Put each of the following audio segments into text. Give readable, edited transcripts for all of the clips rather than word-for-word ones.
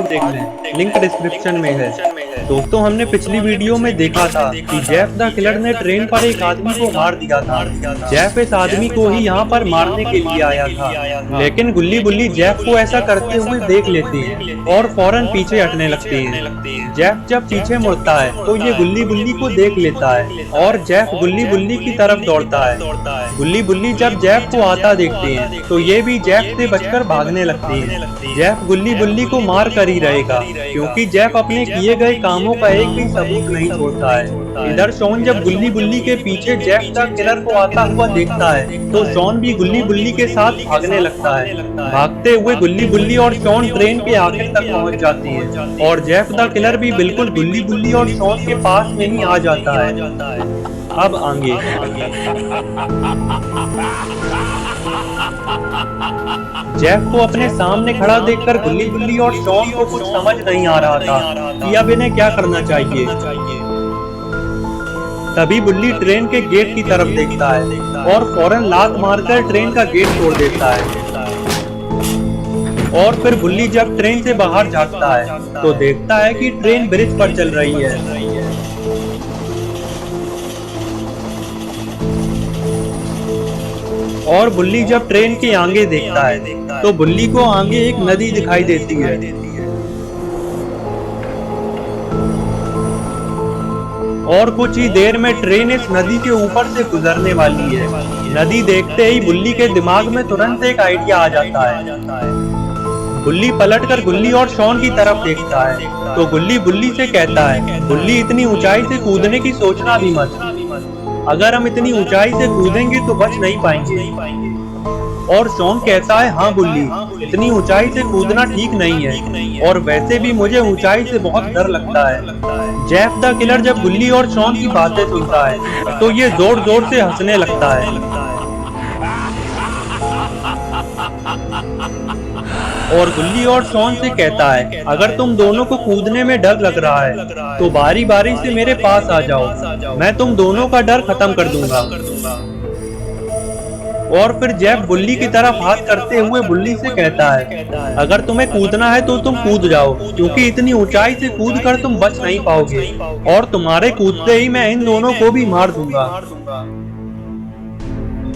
देख लें, link description में है। दोस्तों, हमने पिछली वीडियो में देखा था कि जेफ द किलर ने ट्रेन पर एक आदमी को मार दिया था। जेफ इस आदमी को ही यहाँ पर मारने के लिए आया था, लेकिन गुल्ली बुल्ली जेफ को ऐसा करते हुए देख लेते हैं और फौरन पीछे हटने लगते हैं। जेफ जब पीछे मुड़ता है तो ये गुल्ली बुल्ली को देख लेता है और जेफ गुल्ली बुल्ली की तरफ दौड़ता है। गुल्ली बुल्ली जब जेफ को आता देखते हैं तो ये भी जेफ से बचकर भागने लगते हैं। जेफ गुल्ली बुल्ली को मार कर ही रहेगा, क्योंकि जेफ अपने किए गए कामों का एक भी सबूत नहीं छोड़ता है। इधर शॉन जब गुल्ली बुल्ली के पीछे जेफ द किलर को आता हुआ देखता है तो शॉन भी गुल्ली बुल्ली के साथ भागने लगता है। भागते हुए गुल्ली बुल्ली और शॉन ट्रेन के आखिर तक पहुंच जाते हैं और जेफ द किलर भी बिल्कुल गुल्ली बुल्ली और शॉन के पास में ही आ जाता है। अब आगे जेफ को अपने सामने खड़ा देखकर गुल्ली बुल्ली और शॉन को कुछ समझ नहीं आ रहा था कि अब इन्हें क्या करना चाहिए। तभी बुल्ली ट्रेन के गेट की तरफ देखता है और फौरन लात मारकर ट्रेन का गेट तोड़ देता है। और फिर बुल्ली जब ट्रेन से बाहर झांकता है तो देखता है कि ट्रेन ब्रिज पर चल रही है। और बुल्ली जब ट्रेन के आगे देखता है तो बुल्ली को आगे एक नदी दिखाई देती है। और कुछ ही देर में ट्रेन इस नदी के ऊपर से गुजरने वाली है। नदी देखते ही बुल्ली के दिमाग में तुरंत एक आइडिया आ जाता है। बुल्ली पलटकर गुल्ली और शॉन की तरफ देखता है तो गुल्ली बुल्ली से कहता है, बुल्ली इतनी ऊंचाई से कूदने की सोचना भी मत। अगर हम इतनी ऊंचाई से कूदेंगे तो बच नहीं पाएंगे। और शॉन कहता है, हाँ बुल्ली, इतनी ऊंचाई से कूदना ठीक नहीं है और वैसे भी मुझे ऊंचाई से बहुत डर लगता है। जेफ द किलर जब बुल्ली और शॉन की बातें सुनता है तो ये जोर जोर से हंसने लगता है और गुल्ली और शॉन से कहता है, अगर तुम दोनों को कूदने में डर लग रहा है तो बारी बारी से मेरे पास आ जाओ, मैं तुम दोनों का डर खत्म कर दूंगा। और फिर जेफ बुल्ली की तरफ हाथ करते हुए बुल्ली से कहता है, अगर तुम्हें कूदना है तो तुम कूद जाओ, क्योंकि इतनी ऊंचाई से कूद कर तुम बच नहीं पाओगे और तुम्हारे कूदते ही मैं इन दोनों को भी मार दूंगा।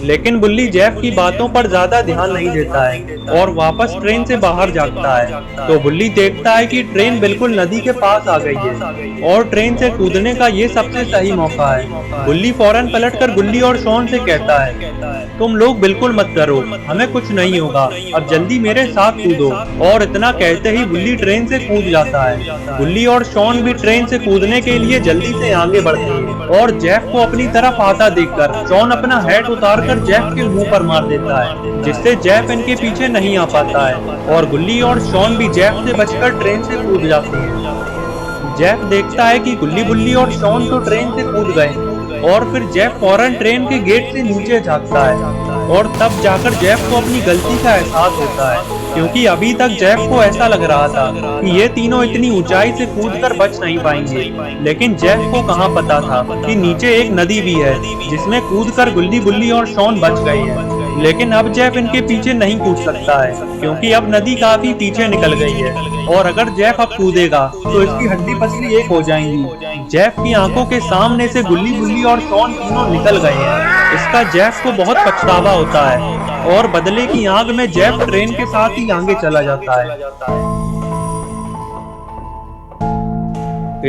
लेकिन बुल्ली जेफ की बातों पर ज्यादा ध्यान नहीं देता है और वापस ट्रेन से बाहर जाता है तो बुल्ली देखता है कि ट्रेन बिल्कुल नदी के पास आ गई है और ट्रेन से कूदने का ये सबसे सही मौका है। बुल्ली फौरन पलटकर गुल्ली और शॉन से कहता है, तुम लोग बिल्कुल मत डरो, हमें कुछ नहीं होगा, अब जल्दी मेरे साथ कूदो। और इतना कहते ही बुल्ली ट्रेन से कूद जाता है। बुल्ली और शॉन भी ट्रेन से कूदने के लिए जल्दी से आगे बढ़ते हैं और जेफ को अपनी तरफ आता देखकर शॉन अपना हैट उतारकर जेफ के मुंह पर मार देता है, जिससे जेफ इनके पीछे नहीं आ पाता है और गुल्ली और शॉन भी जेफ से बचकर ट्रेन से कूद जाते हैं। जेफ देखता है कि गुल्ली बुल्ली और शॉन तो ट्रेन से कूद गए और फिर जेफ फौरन ट्रेन के गेट से नीचे झांकता है और तब जाकर जेफ को अपनी गलती का एहसास होता है, क्योंकि अभी तक जेफ को ऐसा लग रहा था कि ये तीनों इतनी ऊंचाई से कूदकर बच नहीं पाएंगे। लेकिन जेफ को कहां पता था कि नीचे एक नदी भी है जिसमें कूदकर गुल्ली बुल्ली और शॉन बच गए हैं। लेकिन अब जेफ इनके पीछे नहीं कूद सकता है, क्योंकि अब नदी काफी पीछे निकल गई है और अगर जेफ अब कूदेगा तो इसकी हड्डी पसली एक हो जाएंगी। जेफ की आंखों के सामने से गुल्ली बुल्ली और शॉन तीनों निकल गए हैं। इसका जेफ को बहुत पछतावा होता है और बदले की आग में जेफ ट्रेन के साथ ही आगे चला जाता है।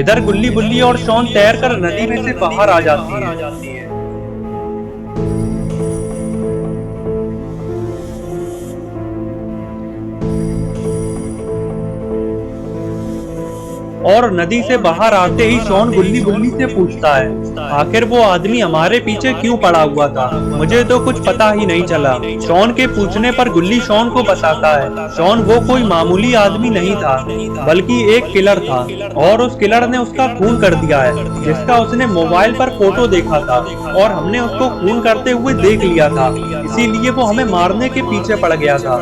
इधर गुल्ली बुल्ली और शॉन तैरकर नदी में से बाहर आ जाती है और नदी से बाहर आते ही शॉन गुल्ली बुल्ली से पूछता है, आखिर वो आदमी हमारे पीछे क्यों पड़ा हुआ था, मुझे तो कुछ पता ही नहीं चला। शॉन के पूछने पर गुल्ली शॉन को बताता है, शॉन वो कोई मामूली आदमी नहीं था, बल्कि एक किलर था और उस किलर ने उसका खून कर दिया है, जिसका उसने मोबाइल पर फोटो देखा था और हमने उसको खून करते हुए देख लिया था, इसीलिए वो हमें मारने के पीछे पड़ गया था।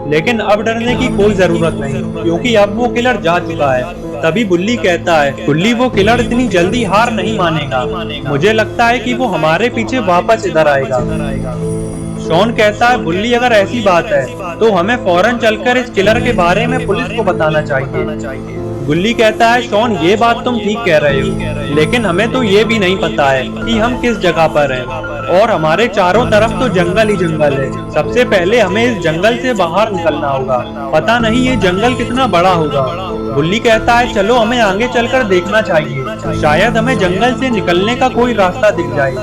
लेकिन अब डरने की कोई जरूरत नहीं, क्योंकि अब वो किलर जा चुका है। तभी बुल्ली कहता है, बुल्ली वो किलर इतनी जल्दी हार नहीं मानेगा, मुझे लगता है कि वो हमारे पीछे वापस इधर आएगा। शॉन कहता है बुल्ली अगर ऐसी बात है तो हमें फौरन चलकर इस किलर के बारे में पुलिस को बताना चाहिए। बुल्ली कहता है शॉन ये बात तुम ठीक कह रहे हो, लेकिन हमें तो ये भी नहीं पता है कि हम किस जगह पर हैं और हमारे चारों तरफ तो जंगल ही जंगल है। सबसे पहले हमें इस जंगल से बाहर निकलना होगा, पता नहीं ये जंगल कितना बड़ा होगा। बुल्ली कहता है चलो हमें आगे चलकर देखना चाहिए, शायद हमें जंगल से निकलने का कोई रास्ता दिख जाए।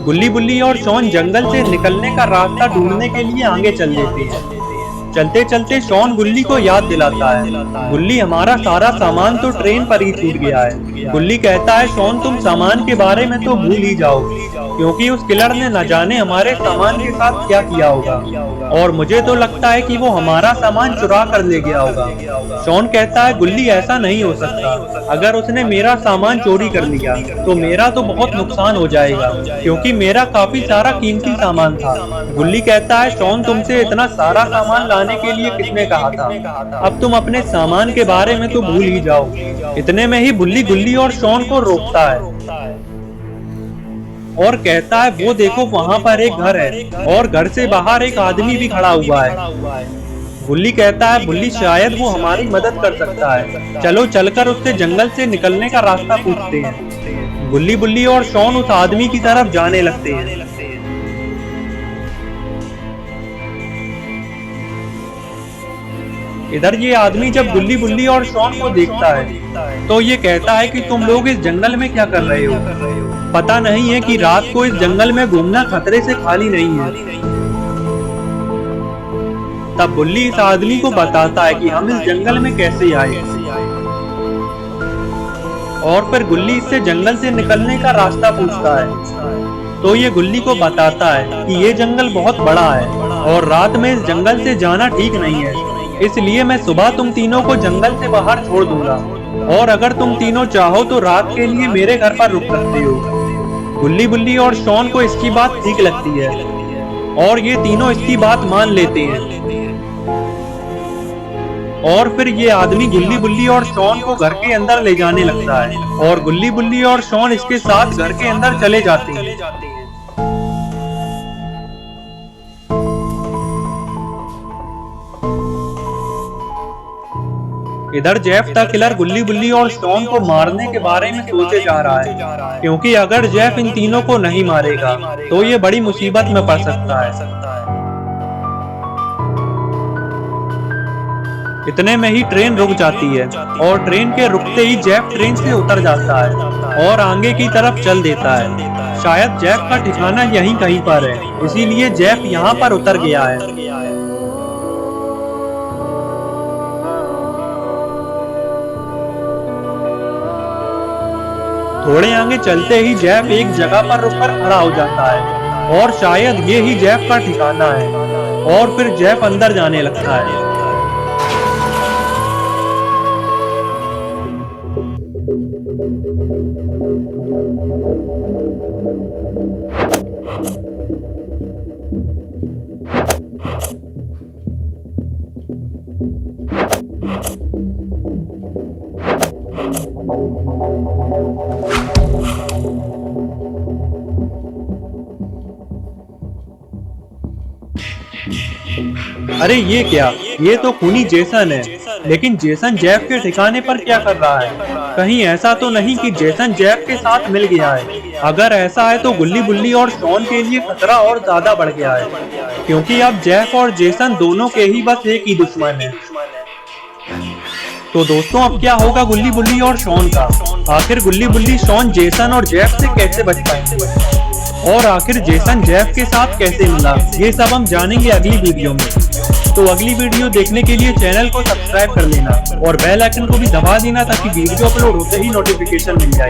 बुल्ली और शॉन जंगल से निकलने का रास्ता ढूंढने के लिए आगे चल देते हैं। चलते चलते शॉन बुल्ली को याद दिलाता है बुल्ली हमारा सारा सामान तो ट्रेन पर ही छूट गया है। बुल्ली कहता है शॉन तुम सामान के बारे में तो भूल ही जाओ, क्योंकि उस किलर ने न जाने हमारे सामान के साथ क्या किया होगा, और मुझे तो लगता है कि वो हमारा सामान चुरा कर ले गया होगा। शॉन कहता है बुल्ली ऐसा नहीं हो सकता, अगर उसने मेरा सामान चोरी कर लिया तो मेरा तो बहुत नुकसान हो जाएगा, क्योंकि मेरा काफी सारा कीमती सामान था। बुल्ली कहता है शॉन तुमसे इतना सारा सामान लाने के लिए किसने कहा था, अब तुम अपने सामान के बारे में तो भूल ही जाओ। इतने में ही बुल्ली और शॉन को रोकता है और कहता है वो देखो वहाँ पर एक घर है और घर से बाहर एक आदमी भी खड़ा हुआ है। बुल्ली कहता है बुल्ली शायद वो हमारी मदद कर सकता है, चलो चलकर उससे जंगल से निकलने का रास्ता पूछते हैं। बुल्ली और शॉन उस आदमी की तरफ जाने लगते हैं। इधर ये आदमी जब बुल्ली और शॉन को देखता है तो ये कहता है कि तुम लोग इस जंगल में क्या कर रहे हो, पता नहीं है कि रात को इस जंगल में घूमना खतरे से खाली नहीं है। तब बुल्ली इस आदमी को बताता है कि हम इस जंगल में कैसे आए, और फिर गुल्ली इससे जंगल से निकलने का रास्ता पूछता है। तो ये गुल्ली को बताता है कि ये जंगल बहुत बड़ा है और रात में इस जंगल से जाना ठीक नहीं है, इसलिए मैं सुबह तुम तीनों को जंगल से बाहर छोड़ दूंगा, और अगर तुम तीनों चाहो तो रात के लिए मेरे घर पर रुक सकते हो। बुल्ली और शॉन को इसकी बात ठीक लगती है और ये तीनों इसकी बात मान लेते हैं। और फिर ये आदमी बुल्ली और शॉन को घर के अंदर ले जाने लगता है और बुल्ली और शॉन इसके साथ घर के अंदर चले जाते हैं। इधर जेफ द किलर बुल्ली और शॉन को मारने के बारे में सोचे जा रहा है, क्योंकि अगर जेफ इन तीनों को नहीं मारेगा तो ये बड़ी मुसीबत में पड़ सकता है। इतने में ही ट्रेन रुक जाती है और ट्रेन के रुकते ही जेफ ट्रेन से उतर जाता है और आगे की तरफ चल देता है। शायद जेफ का ठिकाना यहीं कहीं पर है, इसीलिए जेफ यहाँ पर उतर गया है। थोड़े आगे चलते ही जेफ एक जगह पर रुककर खड़ा हो जाता है और शायद ये ही जेफ का ठिकाना है, और फिर जेफ अंदर जाने लगता है। अरे ये क्या, ये तो खूनी जेसन है, लेकिन जेसन जेफ के ठिकाने पर क्या कर रहा है? कहीं ऐसा तो नहीं कि जेसन जेफ के साथ मिल गया है? अगर ऐसा है तो बुल्ली और शॉन के लिए खतरा और ज्यादा बढ़ गया है, क्योंकि अब जेफ और जेसन दोनों के ही बस एक ही दुश्मन है। तो दोस्तों अब क्या होगा बुल्ली और शॉन का? आखिर बुल्ली शॉन जेसन और जेफ से कैसे बच पाएंगे, और आखिर जेसन जेफ के साथ कैसे मिला, ये सब हम जानेंगे अगली वीडियो में। तो अगली वीडियो देखने के लिए चैनल को सब्सक्राइब कर लेना और बेल आइकन को भी दबा देना, ताकि वीडियो अपलोड होते ही नोटिफिकेशन मिल जाए।